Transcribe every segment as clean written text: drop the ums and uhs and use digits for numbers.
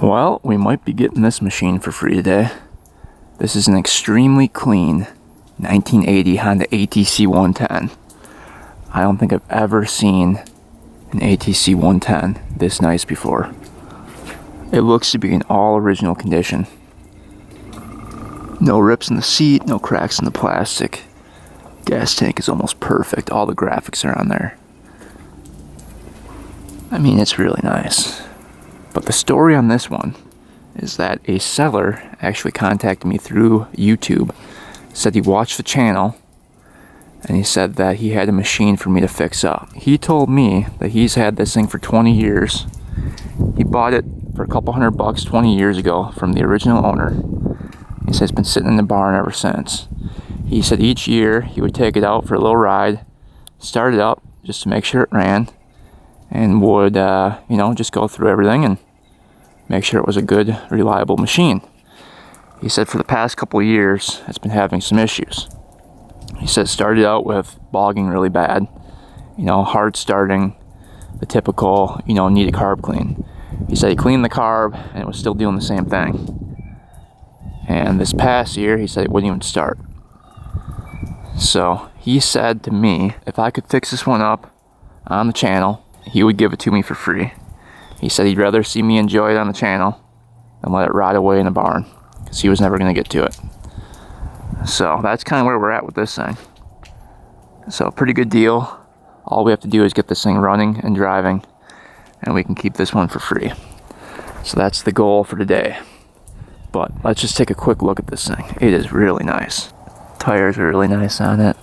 Well, we might be getting this machine for free today. This is an extremely clean 1980 Honda ATC 110. I don't think I've ever seen an ATC 110 this nice before. It looks to be in all original condition. No rips in the seat, no cracks in the plastic. Gas tank is almost perfect. All the graphics are on there. I mean, it's really nice. But the story on this one is that a seller actually contacted me through YouTube, said he watched the channel, and he said that he had a machine for me to fix up. He told me that he's had this thing for 20 years. He bought it for a couple $100 20 years ago from the original owner. He said it's been sitting in the barn ever since. He said each year he would take it out for a little ride, start it up just to make sure it ran, and would, just go through everything and make sure it was a good, reliable machine. He said for the past couple of years, it's been having some issues. He said it started out with bogging really bad, hard starting, the typical, need a carb clean. He said he cleaned the carb and it was still doing the same thing. And this past year, he said it wouldn't even start. So he said to me, if I could fix this one up on the channel, he would give it to me for free. He said he'd rather see me enjoy it on the channel than let it rot away in the barn, because he was never going to get to it. So that's kind of where we're at with this thing. So pretty good deal. All we have to do is get this thing running and driving, and we can keep this one for free. So that's the goal for today. But let's just take a quick look at this thing. It is really nice. Tires are really nice on it.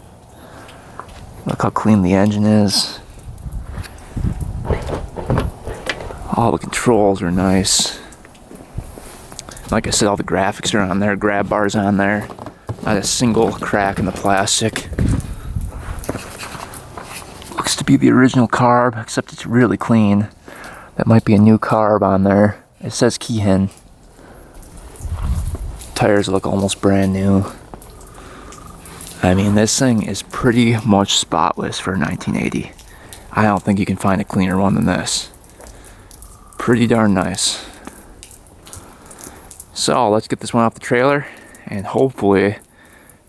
Look how clean the engine is. All the controls are nice. Like I said, all the graphics are on there, grab bars on there. Not a single crack in the plastic. Looks to be the original carb, except it's really clean. That might be a new carb on there. It says Keihin. Tires look almost brand new. I mean, this thing is pretty much spotless for 1980. I don't think you can find a cleaner one than this. Pretty darn nice. So let's get this one off the trailer, and hopefully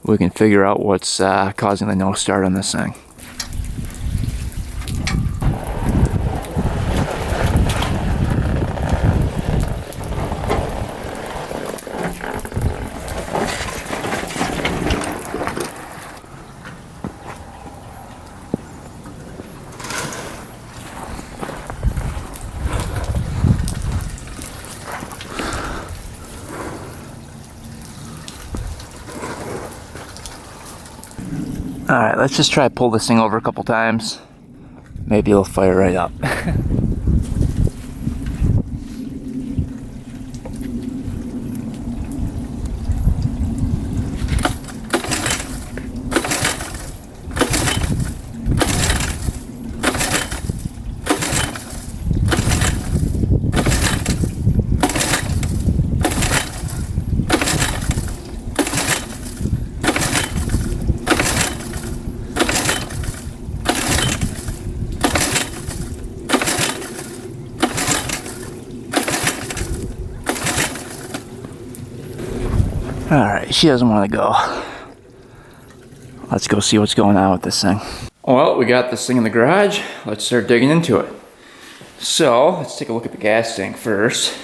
we can figure out what's causing the no start on this thing. Alright, let's just try to pull this thing over a couple times. Maybe it'll fire right up. Alright, she doesn't want to go. Let's go see what's going on with this thing. Well, we got this thing in the garage. Let's start digging into it. So, let's take a look at the gas tank first.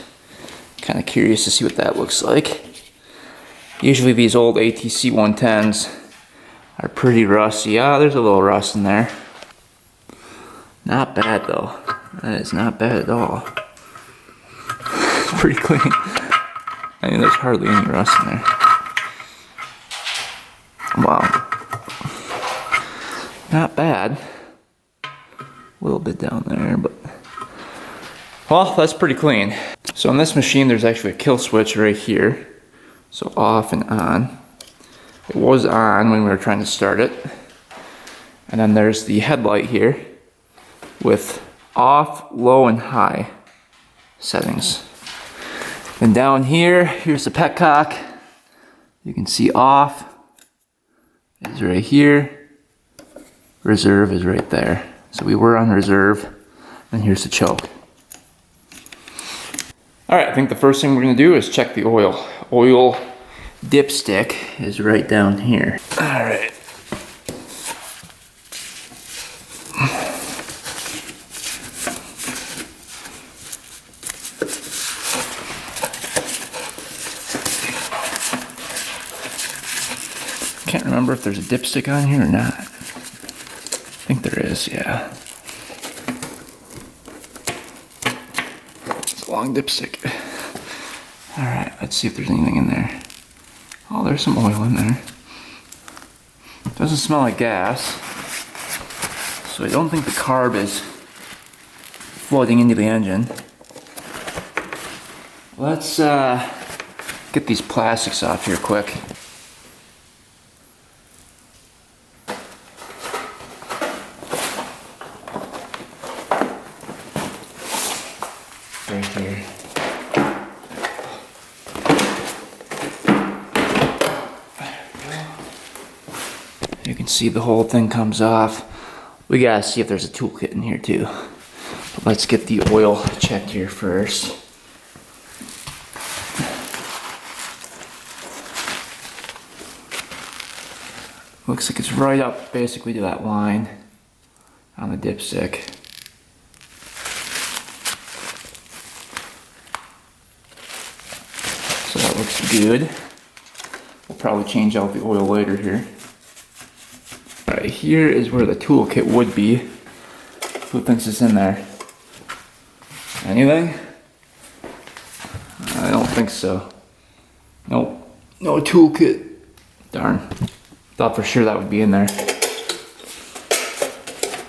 Kind of curious to see what that looks like. Usually these old ATC 110s are pretty rusty. Ah, there's a little rust in there. Not bad though. That is not bad at all. It's pretty clean. I mean, there's hardly any rust in there. Wow. Not bad. A little bit down there, but... well, that's pretty clean. So on this machine, there's actually a kill switch right here. So off and on. It was on when we were trying to start it. And then there's the headlight here with off, low, and high settings. And down here, here's the petcock. You can see off is right here. Reserve is right there. So we were on reserve. And here's the choke. All right, I think the first thing we're gonna do is check the oil. Oil dipstick is right down here. All right. Can't remember if there's a dipstick on here or not. I think there is, yeah. It's a long dipstick. All right, let's see if there's anything in there. Oh, there's some oil in there. Doesn't smell like gas. So I don't think the carb is flooding into the engine. Let's get these plastics off here quick. Right here. You can see the whole thing comes off. We gotta see if there's a toolkit in here too. But let's get the oil checked here first. Looks like it's right up basically to that line on the dipstick. So that looks good. We'll probably change out the oil later here. Right here is where the toolkit would be. Who thinks it's in there? Anything? I don't think so. Nope. No toolkit. Darn. Thought for sure that would be in there.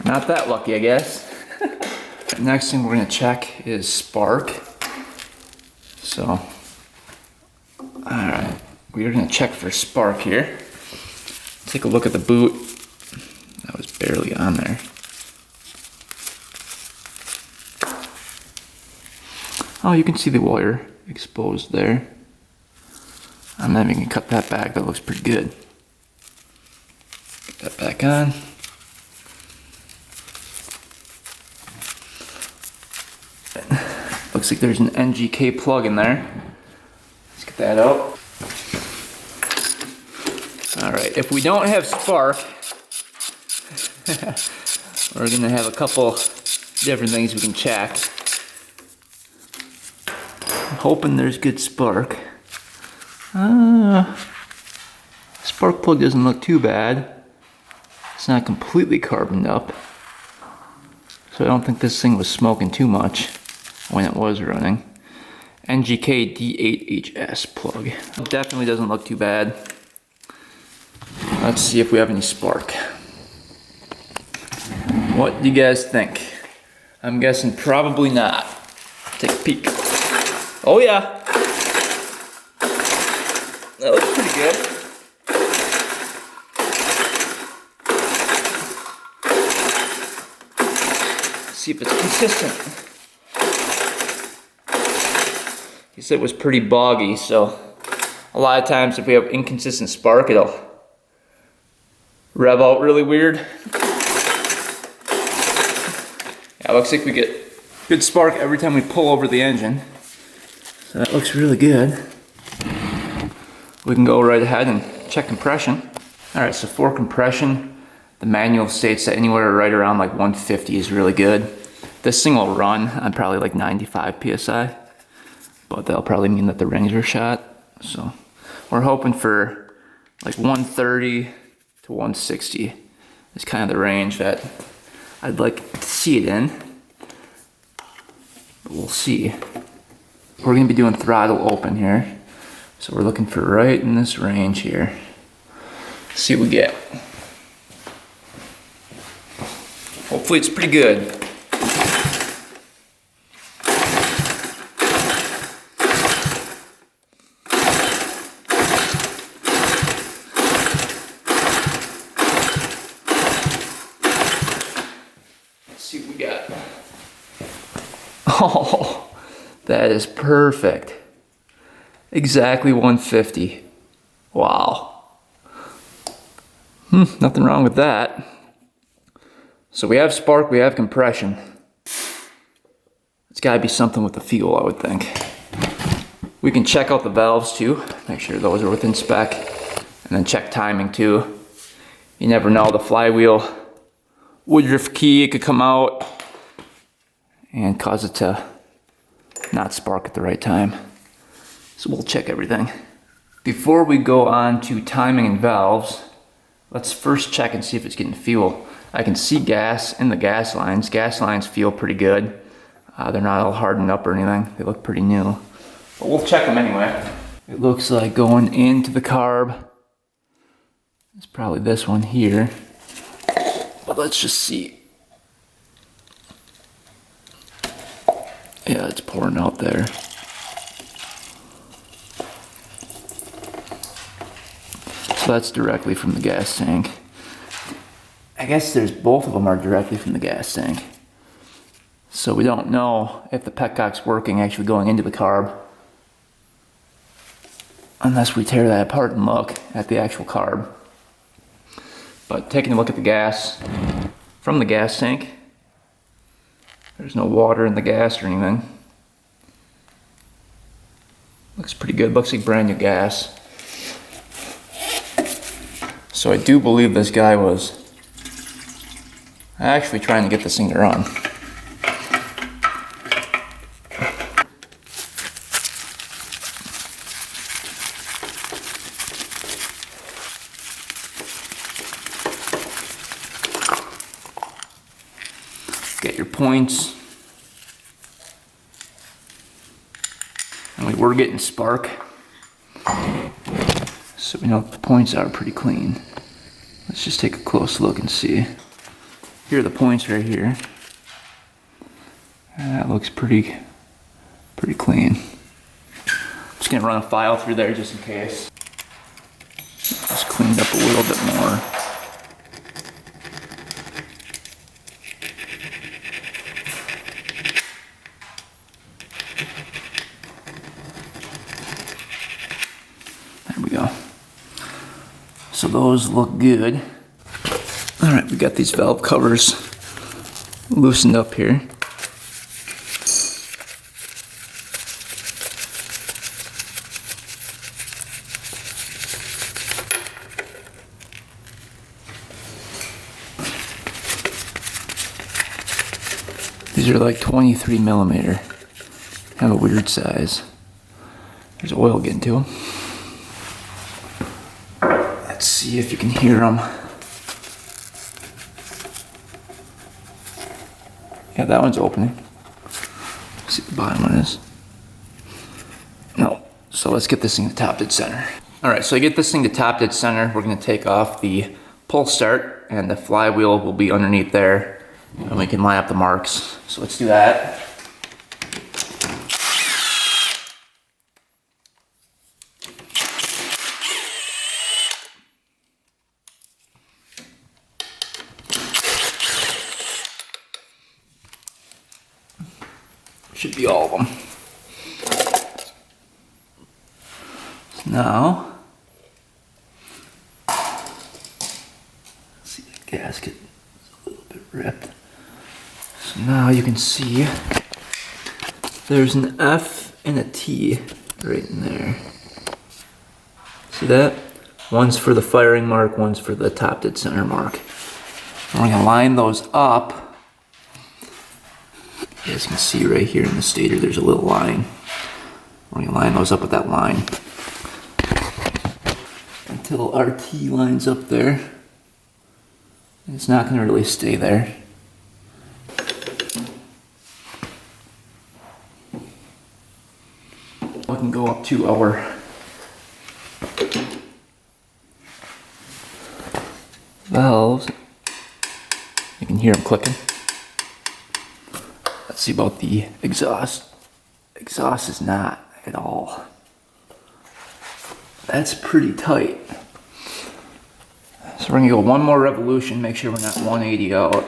Not that lucky, I guess. Next thing we're gonna check is spark. So, alright. We're gonna check for spark here. Take a look at the boot. That was barely on there. Oh, you can see the wire exposed there. I'm not even gonna cut that back. That looks pretty good. Get that back on. Looks like there's an NGK plug in there. Let's get that out. Alright, if we don't have spark, we're gonna have a couple different things we can check. I'm hoping there's good spark. Spark plug doesn't look too bad. It's not completely carboned up. So I don't think this thing was smoking too much when it was running. NGK D8HS plug. Definitely doesn't look too bad. Let's see if we have any spark. What do you guys think? I'm guessing probably not. Take a peek. Oh yeah. That looks pretty good. See if it's consistent. He said it was pretty boggy, so a lot of times if we have inconsistent spark, it'll rev out really weird. Yeah, it looks like we get good spark every time we pull over the engine. So that looks really good. We can go right ahead and check compression. Alright, so for compression, the manual states that anywhere right around like 150 is really good. This thing will run on probably like 95 PSI, but that'll probably mean that the rings are shot. So we're hoping for like 130 to 160 is kind of the range that I'd like to see it in. But we'll see. We're gonna be doing throttle open here. So we're looking for right in this range here. See what we get. Hopefully it's pretty good. Let's see what we got. Oh, that is perfect. Exactly 150. Wow. Nothing wrong with that. So we have spark, we have compression. It's gotta be something with the fuel, I would think. We can check out the valves too, make sure those are within spec, and then check timing too. You never know, the flywheel woodruff key, it could come out and cause it to not spark at the right time. So we'll check everything. Before we go on to timing and valves, let's first check and see if it's getting fuel. I can see gas in the gas lines. Gas lines feel pretty good. They're not all hardened up or anything. They look pretty new. But we'll check them anyway. It looks like going into the carb, it's probably this one here. But let's just see. Yeah, it's pouring out there. So that's directly from the gas tank. I guess there's both of them are directly from the gas tank. So we don't know if the petcock's working actually going into the carb, unless we tear that apart and look at the actual carb. But taking a look at the gas from the gas tank, there's no water in the gas or anything. Looks pretty good, looks like brand new gas. So I do believe this guy was actually trying to get this thing to run. Get your points. And we were getting spark. So we know the points are pretty clean. Let's just take a close look and see. Here are the points right here. And that looks pretty clean. I'm just gonna run a file through there just in case. Just cleaned up a little bit more. There we go. So those look good. All right, we got these valve covers loosened up here. These are like 23 millimeter. Have a weird size. There's oil getting to them. Let's see if you can hear them. Yeah, that one's opening. Let's see what the bottom one is. No. So let's get this thing to top dead center. All right, so I get this thing to top dead center. We're gonna take off the pull start and the flywheel will be underneath there and we can line up the marks. So let's do that. Should be all of them. So now, see the gasket is a little bit ripped. So now you can see there's an F and a T right in there. See that? One's for the firing mark, one's for the top dead center mark. And we're gonna line those up. You guys can see right here in the stator there's a little line. We're going to line those up with that line until our T lines up there. It's not going to really stay there. We can go up to our valves. You can hear them clicking. Let's see about the exhaust. Exhaust is not at all. That's pretty tight. So we're gonna go one more revolution, make sure we're not 180 out.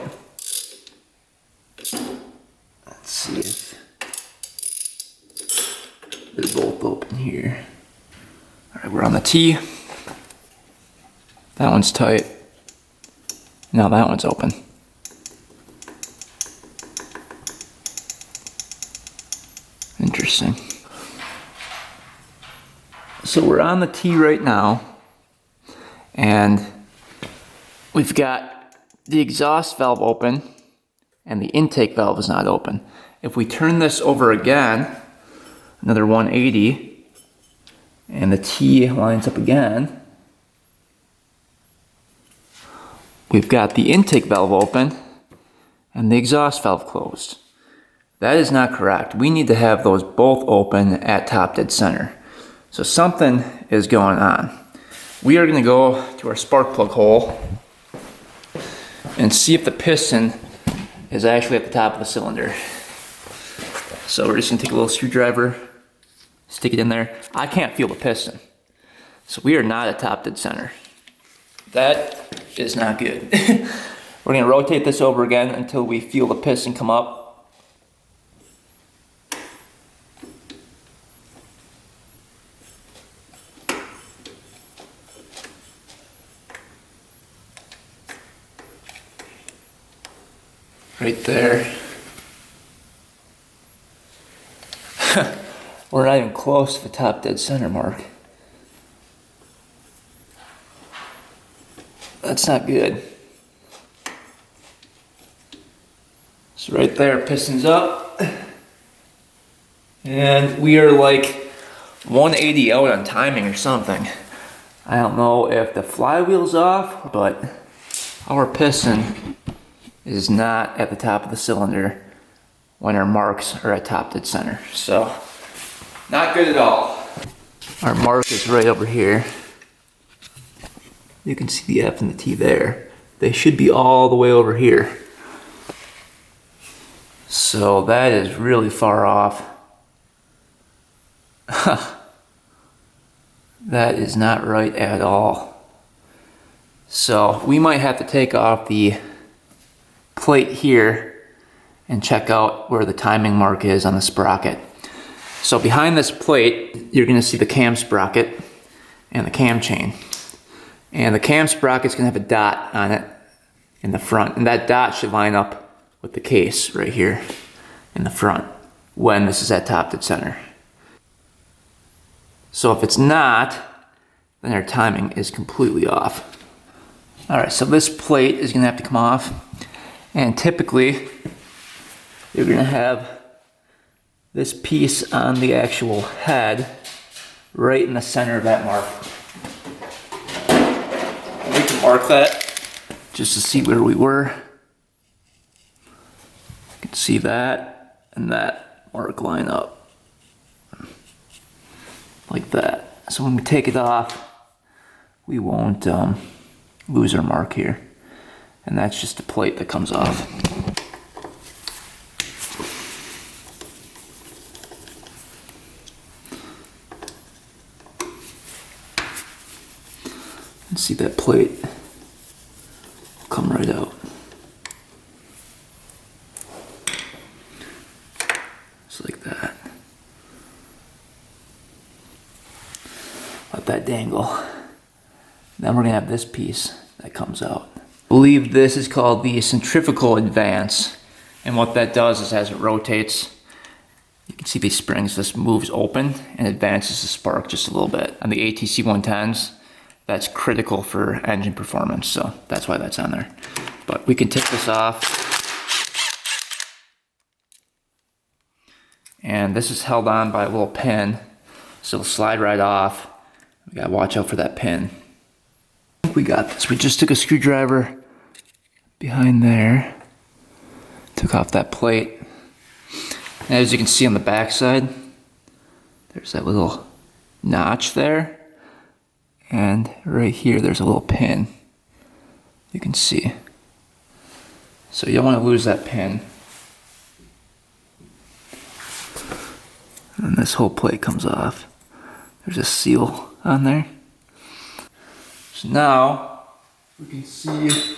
Let's see if they're both open here. All right, we're on the T. That one's tight. Now that one's open. Interesting. So we're on the T right now, and we've got the exhaust valve open and the intake valve is not open. If we turn this over again, another 180, and the T lines up again, we've got the intake valve open and the exhaust valve closed. That is not correct. We need to have those both open at top dead center. So something is going on. We are going to go to our spark plug hole and see if the piston is actually at the top of the cylinder. So we're just going to take a little screwdriver, stick it in there. I can't feel the piston. So we are not at top dead center. That is not good. We're going to rotate this over again until we feel the piston come up. Right there. We're not even close to the top dead center mark. That's not good. So right there, piston's up. And we are like 180 out on timing or something. I don't know if the flywheel's off, but our piston is not at the top of the cylinder when our marks are at top dead center. So, not good at all. Our mark is right over here. You can see the F and the T there. They should be all the way over here. So that is really far off. That is not right at all. So we might have to take off the plate here and check out where the timing mark is on the sprocket. So behind this plate, you're going to see the cam sprocket and the cam chain. And the cam sprocket's going to have a dot on it in the front. And that dot should line up with the case right here in the front when this is at top dead center. So if it's not, then our timing is completely off. Alright, so this plate is going to have to come off. And typically, you're going to have this piece on the actual head right in the center of that mark. We can mark that just to see where we were. You can see that and that mark line up like that. So when we take it off, we won't lose our mark here. And that's just the plate that comes off. And see that plate come right out. Just like that. Let that dangle. Then we're gonna have this piece that comes out. I believe this is called the centrifugal advance, and what that does is as it rotates, you can see these springs, this moves open and advances the spark just a little bit. On the ATC 110s, that's critical for engine performance, so that's why that's on there. But we can take this off, and this is held on by a little pin, so it'll slide right off. We gotta watch out for that pin. I think we got this. We just took a screwdriver behind there, took off that plate, and as you can see on the back side, there's that little notch there, and right here there's a little pin you can see. So you don't want to lose that pin. And this whole plate comes off. There's a seal on there. So now we can see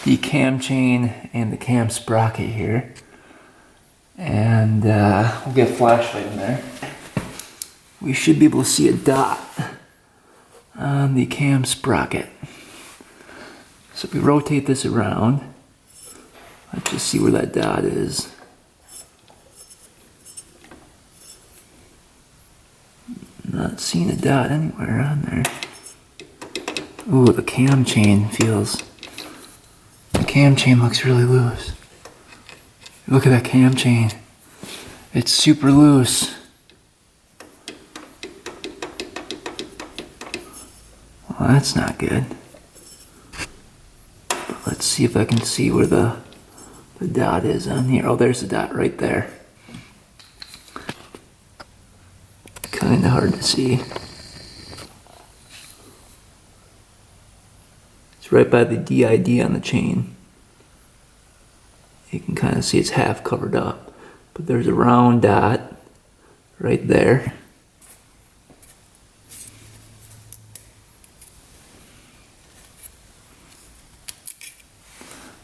the cam chain and the cam sprocket here. And we'll get a flashlight in there. We should be able to see a dot on the cam sprocket. So if we rotate this around, let's just see where that dot is. Not seeing a dot anywhere on there. Ooh, the cam chain feels... The cam chain looks really loose. Look at that cam chain. It's super loose. Well, that's not good. But let's see if I can see where the dot is on here. Oh, there's the dot right there. Kinda hard to see. It's right by the DID on the chain. You can kind of see it's half covered up. But there's a round dot right there.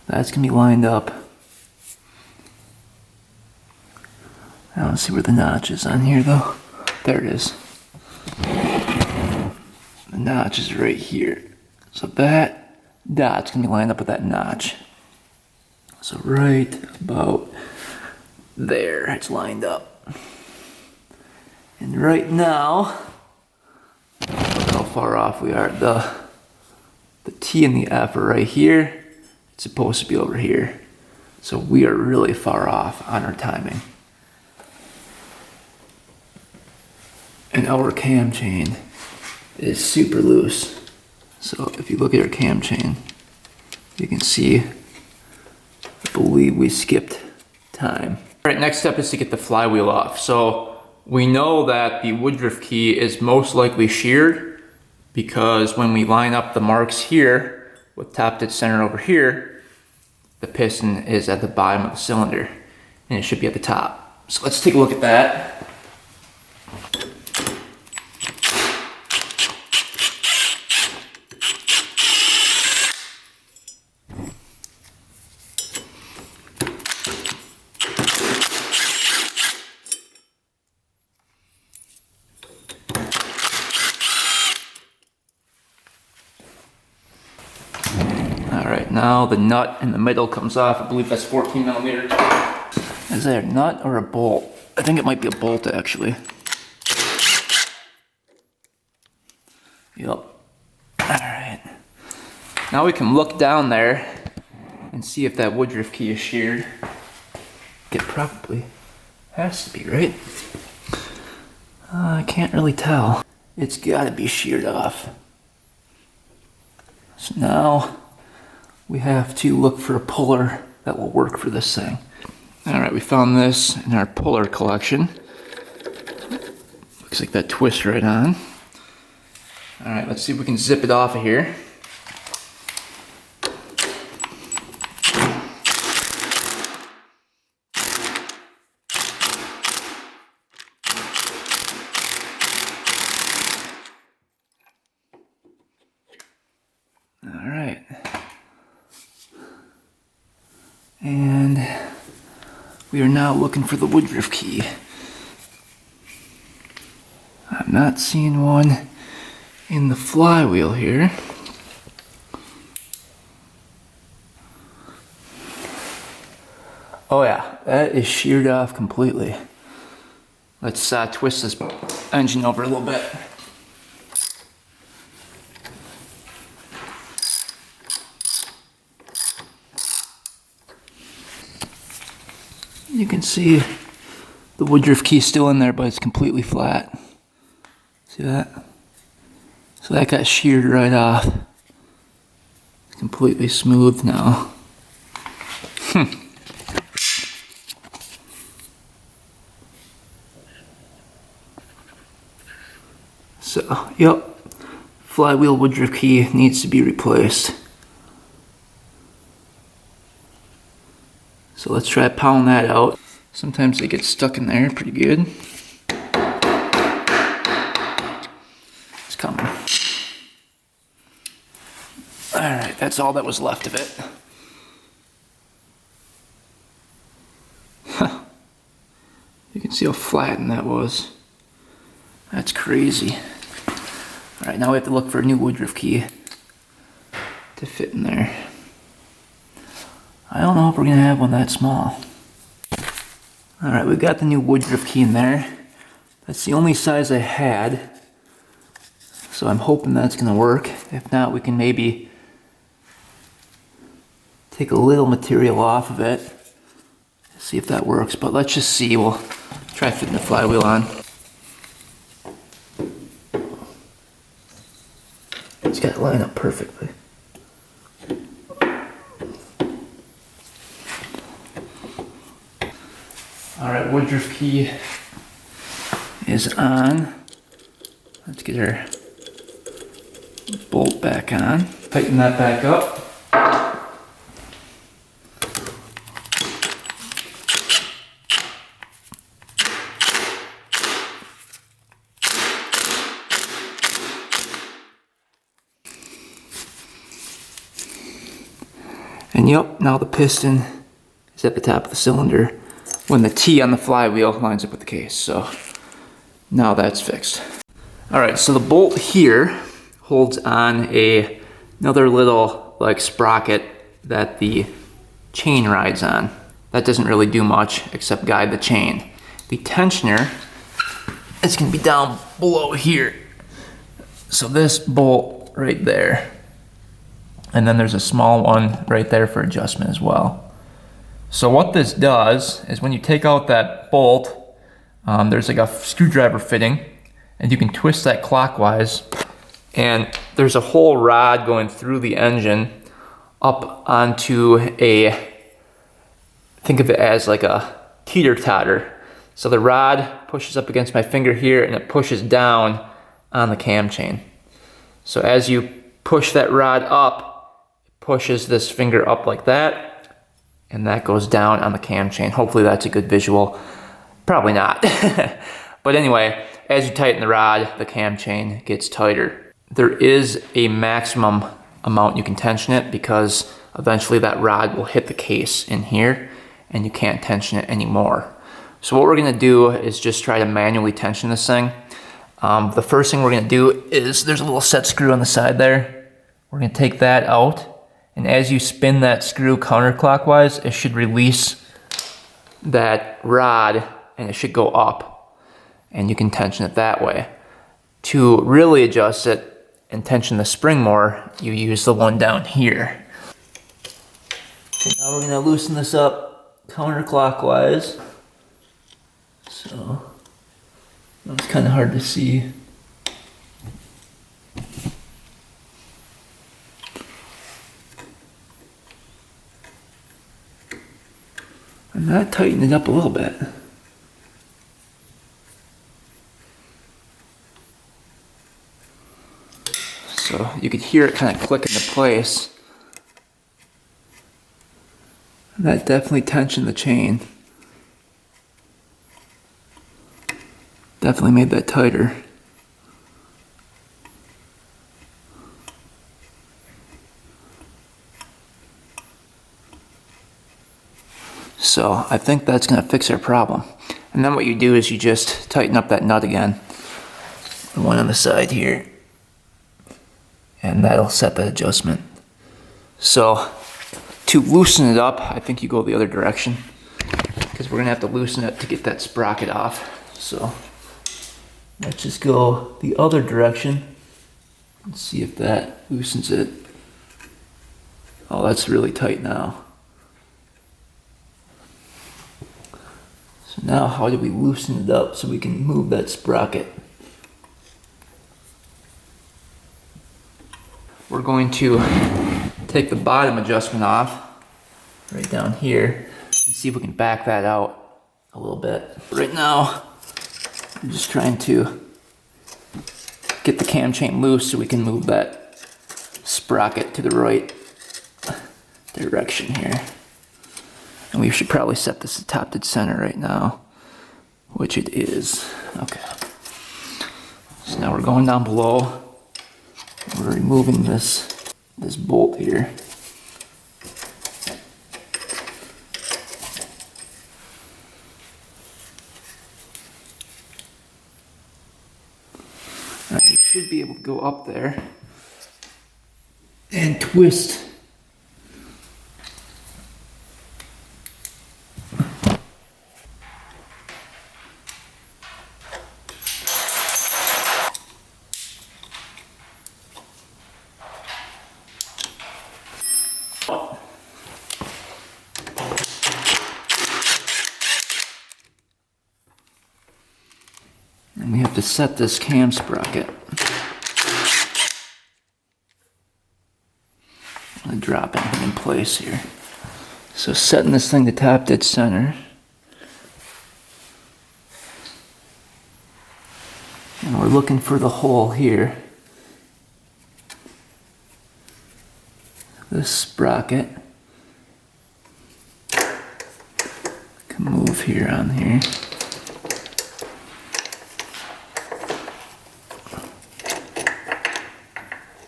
That's gonna be lined up. I don't see where the notch is on here though. There it is. The notch is right here. So that dot's gonna be lined up with that notch. So right about there, it's lined up. And right now, look how far off we are. The T and the F are right here. It's supposed to be over here. So we are really far off on our timing. And our cam chain is super loose. So if you look at our cam chain, you can see, I believe we skipped time. All right, next step is to get the flywheel off. So we know that the woodruff key is most likely sheared because when we line up the marks here with top dead center over here, the piston is at the bottom of the cylinder and it should be at the top. So let's take a look at that. Alright, now the nut in the middle comes off. I believe that's 14 millimeters. Is that a nut or a bolt? I think it might be a bolt actually. Yep. Alright. Now we can look down there and see if that woodruff key is sheared. It probably has to be, right? I can't really tell. It's gotta be sheared off. So now we have to look for a puller that will work for this thing. All right, we found this in our puller collection. Looks like that twists right on. All right, let's see if we can zip it off of here. All right. And we are now looking for the woodruff key. I'm not seeing one in the flywheel here. Oh yeah, that is sheared off completely. Let's twist this engine over a little bit. You can see the woodruff key still in there, but it's completely flat. See that? So that got sheared right off. It's completely smooth now. So, yep, flywheel woodruff key needs to be replaced. So let's try pounding that out. Sometimes they get stuck in there pretty good. It's coming. Alright, that's all that was left of it. Huh. You can see how flattened that was. That's crazy. Alright, now we have to look for a new woodruff key to fit in there. I don't know if we're going to have one that small. Alright, we got the new woodruff key in there. That's the only size I had. So I'm hoping that's gonna work. If not, we can maybe take a little material off of it. See if that works, but let's just see. We'll try fitting the flywheel on. It's got to line up perfectly. All right, Woodruff key is on. Let's get our bolt back on. Tighten that back up. And yep, now the piston is at the top of the cylinder when the T on the flywheel lines up with the case. So now that's fixed. All right, so the bolt here holds on another little like sprocket that the chain rides on. That doesn't really do much except guide the chain. The tensioner is gonna be down below here. So this bolt right there. And then there's a small one right there for adjustment as well. So what this does is when you take out that bolt, there's like a screwdriver fitting, and you can twist that clockwise, and there's a whole rod going through the engine up onto think of it as like a teeter-totter. So the rod pushes up against my finger here, and it pushes down on the cam chain. So as you push that rod up, pushes this finger up like that, and that goes down on the cam chain. Hopefully that's a good visual. Probably not. But anyway, as you tighten the rod, the cam chain gets tighter. There is a maximum amount you can tension it because eventually that rod will hit the case in here and you can't tension it anymore. So what we're gonna do is just try to manually tension this thing. The first thing we're gonna do is there's a little set screw on the side there. We're gonna take that out. And as you spin that screw counterclockwise, it should release that rod and it should go up. And you can tension it that way. To really adjust it and tension the spring more, you use the one down here. Okay, now we're gonna loosen this up counterclockwise. So, it's kind of hard to see. And that tightened it up a little bit. So you could hear it kind of click into place. And that definitely tensioned the chain. Definitely made that tighter. So I think that's gonna fix our problem. And then what you do is you just tighten up that nut again. The one on the side here. And that'll set that adjustment. So to loosen it up, I think you go the other direction because we're gonna have to loosen it to get that sprocket off. So let's just go the other direction and see if that loosens it. Oh, that's really tight now. So now how do we loosen it up so we can move that sprocket? We're going to take the bottom adjustment off right down here and see if we can back that out a little bit. Right now, I'm just trying to get the cam chain loose so we can move that sprocket to the right direction here. And we should probably set this at top dead center right now, which it is. Okay. So now we're going down below. We're removing this bolt here. Now you should be able to go up there and twist. have to set this cam sprocket. I'm gonna drop it in place here. So setting this thing to top dead center. And we're looking for the hole here. This sprocket can move here on here.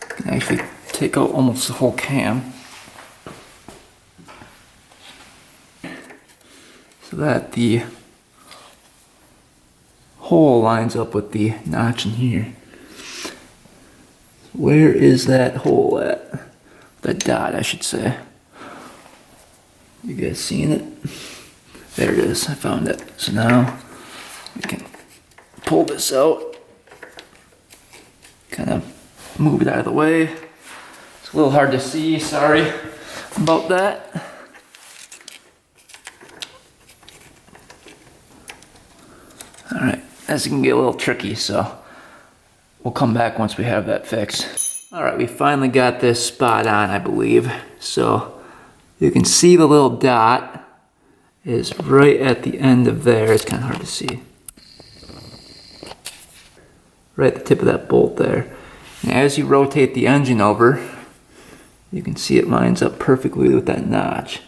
Can actually take out almost the whole cam. So that the hole lines up with the notch in here. Where is that hole at? That dot, I should say. You guys seeing it? There it is, I found it. So now we can pull this out. Kind of move it out of the way. It's a little hard to see, sorry about that. Alright, this can get a little tricky, so we'll come back once we have that fixed. Alright, we finally got this spot on, I believe. So you can see the little dot is right at the end of there. It's kind of hard to see. Right at the tip of that bolt there. And as you rotate the engine over, you can see it lines up perfectly with that notch.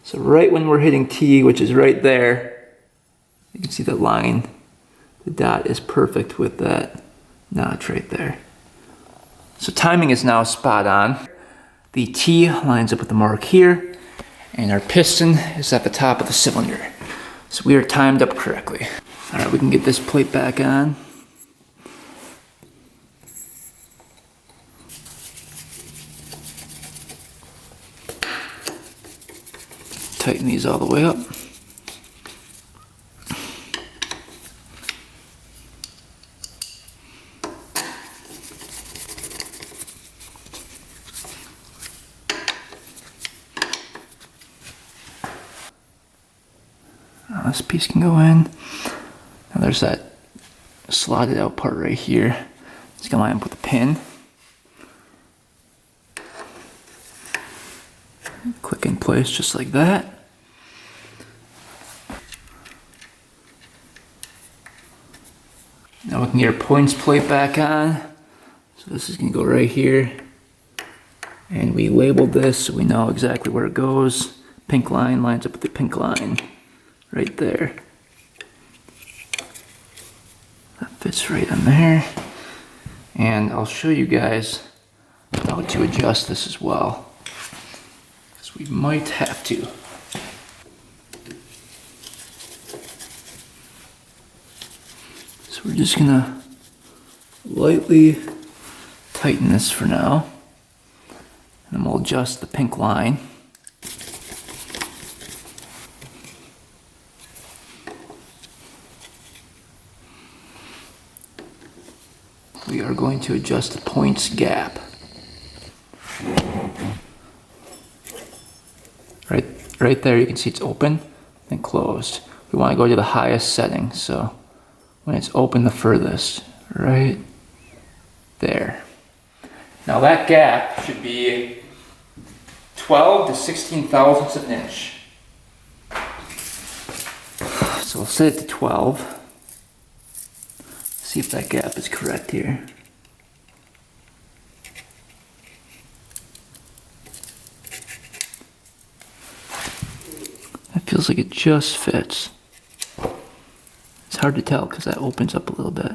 So right when we're hitting T, which is right there, you can see the line. The dot is perfect with that notch right there. So timing is now spot on. The T lines up with the mark here, and our piston is at the top of the cylinder. So we are timed up correctly. All right, we can get this plate back on. Tighten these all the way up. This piece can go in. Now there's that slotted out part right here. It's gonna line up with a pin. Click in place just like that. Now we can get our points plate back on. So this is gonna go right here. And we labeled this so we know exactly where it goes. Pink line lines up with the pink line. Right there. That fits right in there. And I'll show you guys how to adjust this as well, because we might have to. So we're just gonna lightly tighten this for now, and then we'll adjust the pink line. We are going to adjust the points gap. Right there, you can see it's open and closed. We want to go to the highest setting, so when it's open the furthest, right there. Now that gap should be 12 to 16 thousandths of an inch. So we'll set it to 12. See if that gap is correct here. That feels like it just fits. It's hard to tell because that opens up a little bit.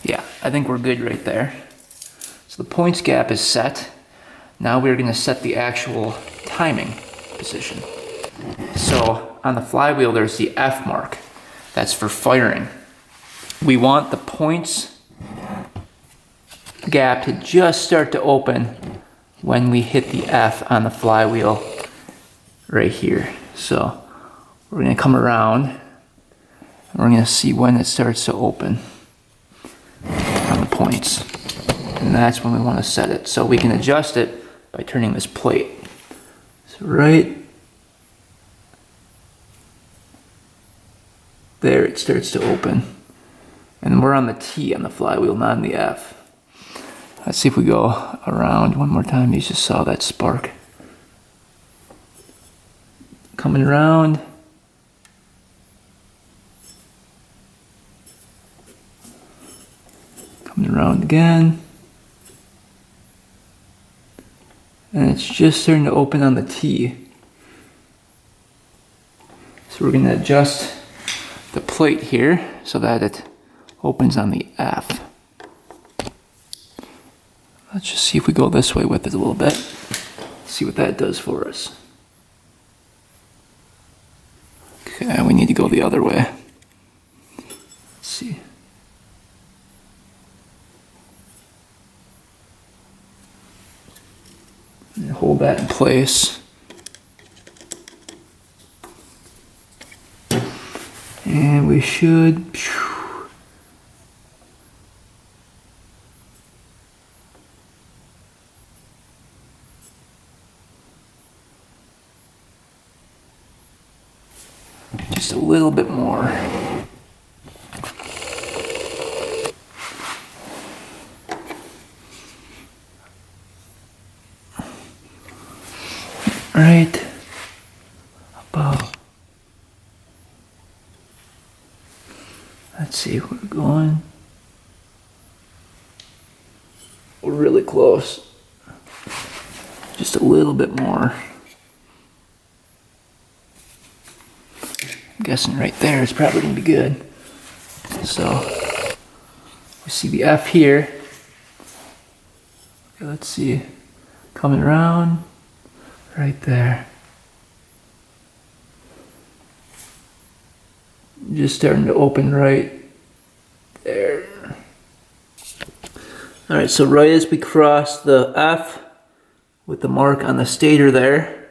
Yeah, I think we're good right there. So the points gap is set. Now we're going to set the actual timing position. So on the flywheel there's the F mark. That's for firing. We want the points gap to just start to open when we hit the F on the flywheel right here. So we're going to come around and we're going to see when it starts to open on the points. And that's when we want to set it. So we can adjust it by turning this plate. So right there it starts to open. And we're on the T on the flywheel, not on the F. Let's see if we go around one more time. You just saw that spark. Coming around. Coming around again. And it's just starting to open on the T. So we're going to adjust the plate here so that it opens on the F. Let's just see if we go this way with it a little bit. See what that does for us. Okay, we need to go the other way. Let's see. And hold that in place. And we should... just a little bit more. Right about. Let's see, we're going. We're really close. Just a little bit more. I'm guessing right there is probably going to be good. So, we see the F here. Okay, let's see. Coming around. Right there. Just starting to open right there. Alright, so right as we cross the F with the mark on the stator there,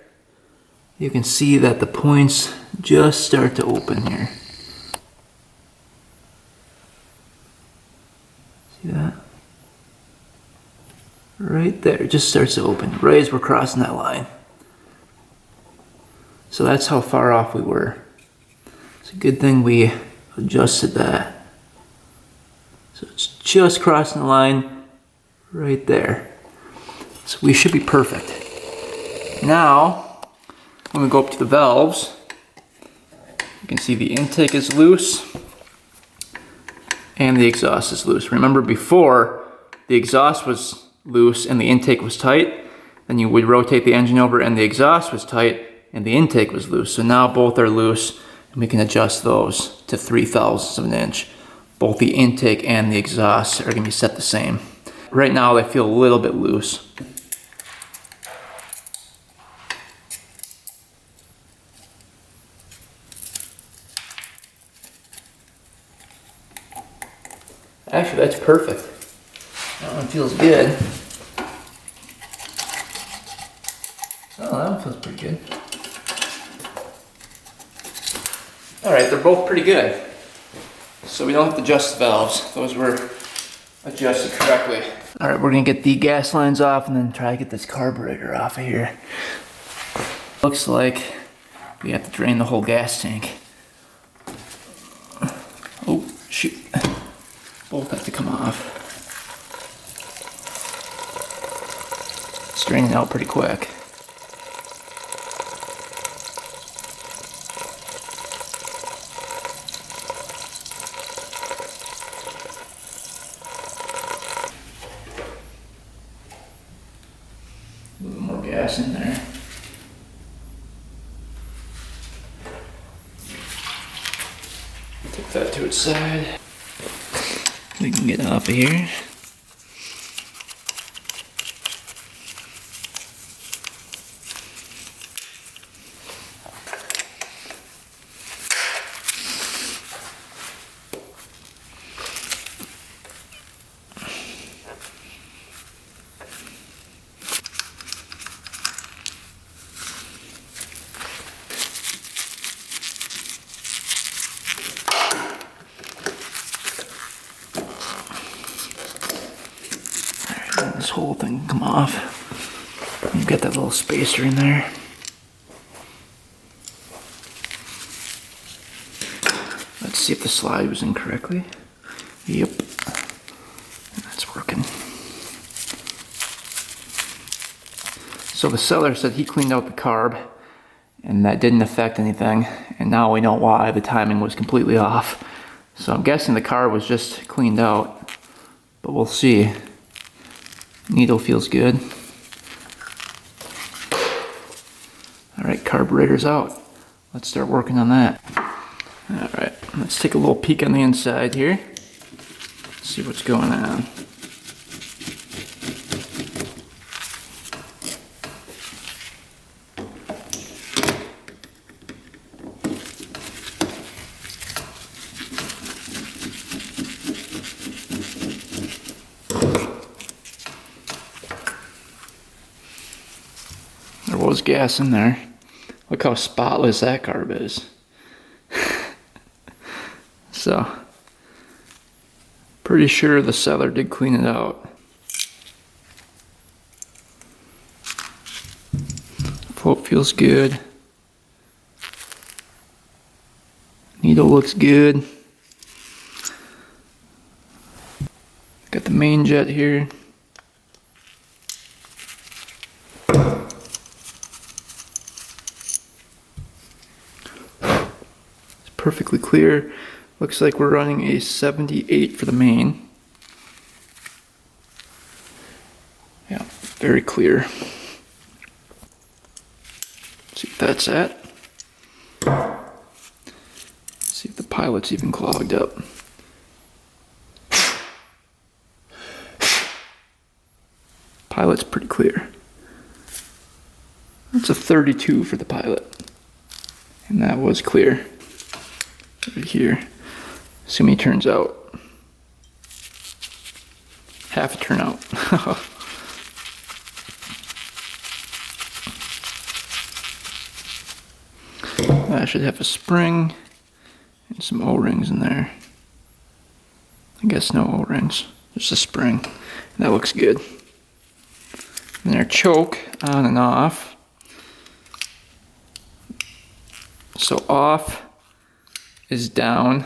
you can see that the points just start to open here. See that? Right there, it just starts to open right as we're crossing that line. So that's how far off we were. It's a good thing we adjusted that. So it's just crossing the line right there. So we should be perfect. Now, when we go up to the valves, you can see the intake is loose and the exhaust is loose. Remember before, the exhaust was loose and the intake was tight. Then you would rotate the engine over and the exhaust was tight and the intake was loose. So now both are loose and we can adjust those to 0.003 of an inch. Both the intake and the exhaust are gonna be set the same. Right now they feel a little bit loose. Actually, that's perfect. That one feels good. Oh, that one feels pretty good. Alright, they're both pretty good. So we don't have to adjust the valves. Those were adjusted correctly. Alright, we're going to get the gas lines off and then try to get this carburetor off of here. Looks like we have to drain the whole gas tank. Oh, shoot. Both have to come off. It's draining out pretty quick. A little more gas in there. Take that to its side. We can get off of here. This whole thing can come off. You get that little spacer in there. Let's see if the slide was in correctly. Yep, that's working. So the seller said he cleaned out the carb and that didn't affect anything, and now we know why. The timing was completely off. So I'm guessing the carb was just cleaned out, but we'll see. Needle feels good. All right, carburetor's out. Let's start working on that. All right, let's take a little peek on the inside here. See what's going on. There was gas in there. Look how spotless that carb is. So, pretty sure the seller did clean it out. Float feels good. Needle looks good. Got the main jet here. It's perfectly clear. Looks like we're running a 78 for the main. Yeah, very clear. See what that's at. See if the pilot's even clogged up. Pilot's pretty clear. That's a 32 for the pilot. And that was clear. Right here. See how many turns out. Half a turnout. I should have a spring and some O-rings in there. I guess no O-rings, just a spring. That looks good. And our choke on and off. So off is down,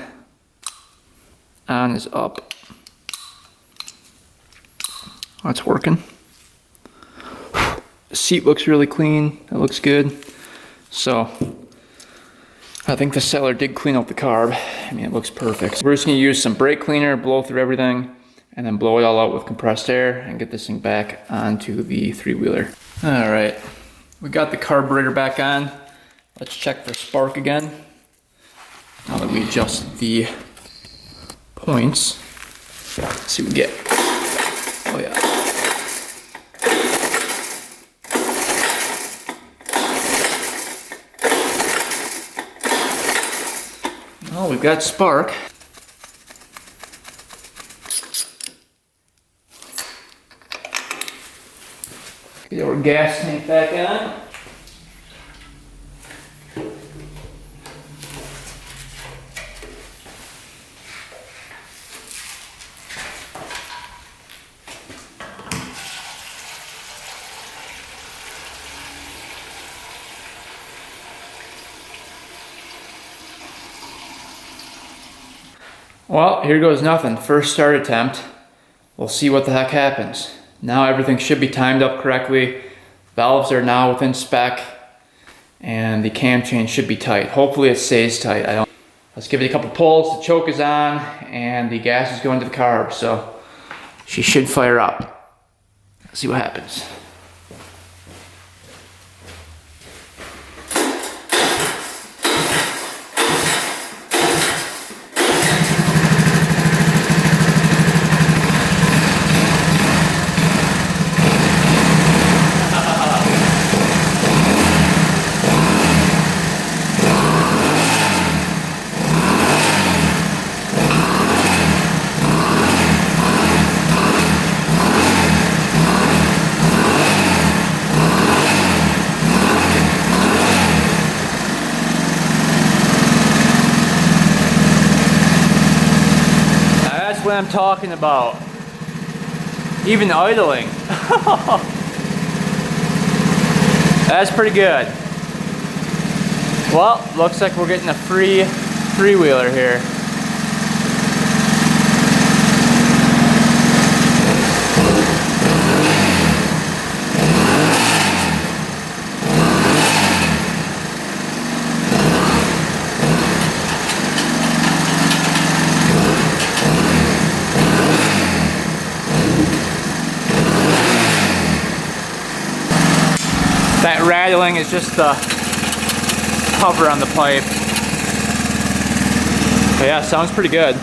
on is up. That's working. The seat looks really clean. That looks good. So I think the seller did clean out the carb. I mean, it looks perfect. We're just gonna use some brake cleaner, blow through everything, and then blow it all out with compressed air and get this thing back onto the three-wheeler. All right, we got the carburetor back on. Let's check for spark again. Now that we adjust the points, let's see what we get. Oh yeah. Oh, we've got spark. Get our gas tank back on. Well, here goes nothing. First start attempt. We'll see what the heck happens. Now everything should be timed up correctly. Valves are now within spec, and the cam chain should be tight. Hopefully it stays tight. Let's give it a couple pulls. The choke is on, and the gas is going to the carb, so she should fire up. Let's see what happens. What I'm talking about. Even idling. That's pretty good. Well, looks like we're getting a free three-wheeler here. That rattling is just the cover on the pipe. But yeah, sounds pretty good.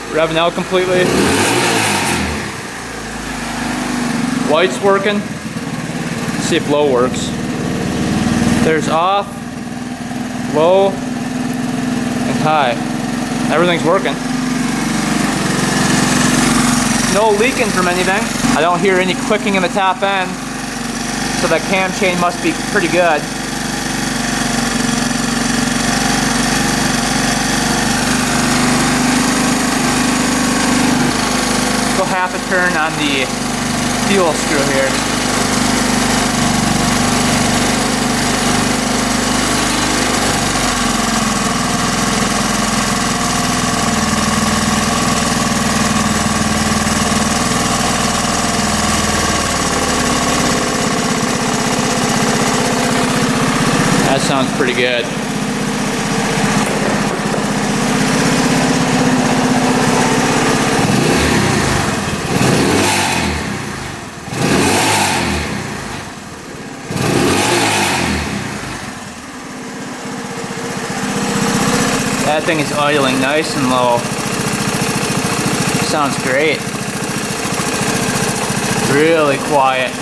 Revving out completely. Light's working. Let's see if low works. There's off, low, and high. Everything's working. No leaking from anything. I don't hear any clicking in the top end, so that cam chain must be pretty good. Go half a turn on the fuel screw here. That sounds pretty good. That thing is idling nice and low. Sounds great. Really quiet.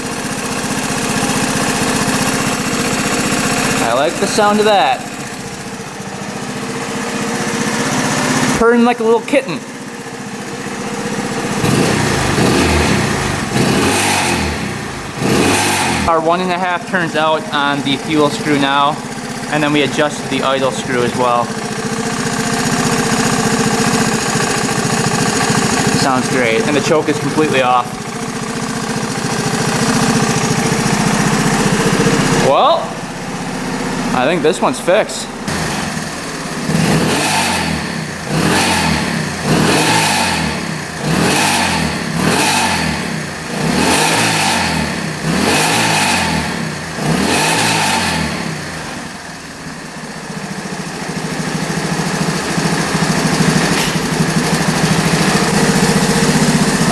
I like the sound of that. Purring like a little kitten. Our 1.5 turns out on the fuel screw now, and then we adjusted the idle screw as well. Sounds great, and the choke is completely off. Well, I think this one's fixed.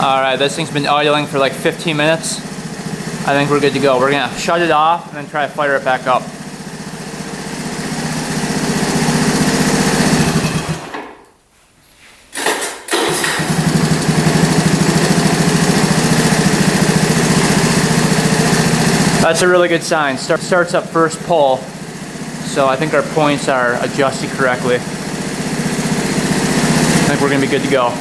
Alright, this thing's been idling for like 15 minutes. I think we're good to go. We're gonna shut it off and then try to fire it back up. That's a really good sign. Starts up first pull. So I think our points are adjusted correctly. I think we're gonna be good to go.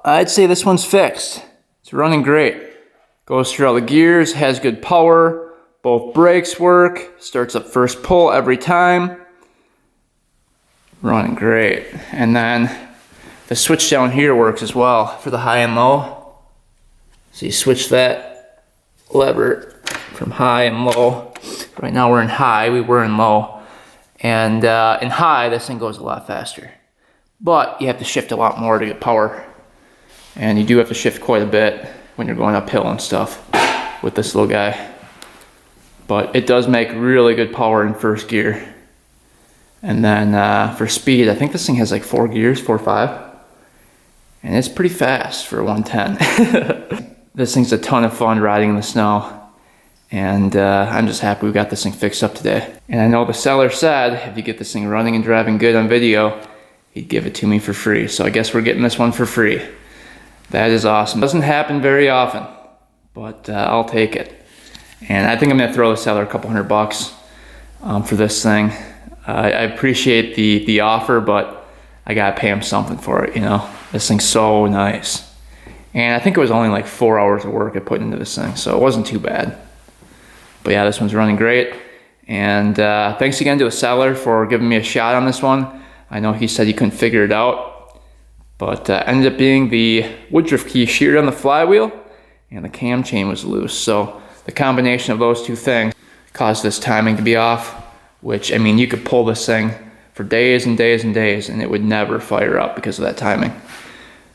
I'd say this one's fixed. It's running great. Goes through all the gears, has good power, both brakes work, starts up first pull every time. Running great. And then the switch down here works as well for the high and low. So you switch that lever from high and low. Right now we're in high, we were in low. And in high, this thing goes a lot faster. But you have to shift a lot more to get power. And you do have to shift quite a bit when you're going uphill and stuff with this little guy. But it does make really good power in first gear. And then for speed, I think this thing has like 4 gears, 4 or 5. And it's pretty fast for a 110. This thing's a ton of fun riding in the snow. And I'm just happy we got this thing fixed up today. And I know the seller said if you get this thing running and driving good on video, he'd give it to me for free. So I guess we're getting this one for free. That is awesome. Doesn't happen very often, but I'll take it. And I think I'm gonna throw the seller a couple $100 for this thing. I appreciate the offer, but I gotta pay him something for it, you know? This thing's so nice. And I think it was only like 4 hours of work I put into this thing, so it wasn't too bad. But yeah, this one's running great. And thanks again to the seller for giving me a shot on this one. I know he said he couldn't figure it out, but ended up being the Woodruff key sheared on the flywheel and the cam chain was loose. So the combination of those two things caused this timing to be off, which, I mean, you could pull this thing for days and days and days and it would never fire up because of that timing.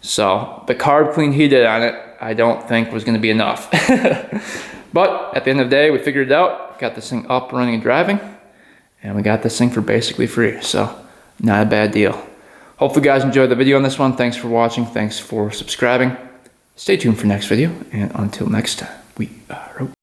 So the carb clean he did on it, I don't think was gonna be enough. But at the end of the day, we figured it out, got this thing up, running and driving, and we got this thing for basically free. So not a bad deal. Hopefully you guys enjoyed the video on this one. Thanks for watching. Thanks for subscribing. Stay tuned for next video. And until next time, we are out.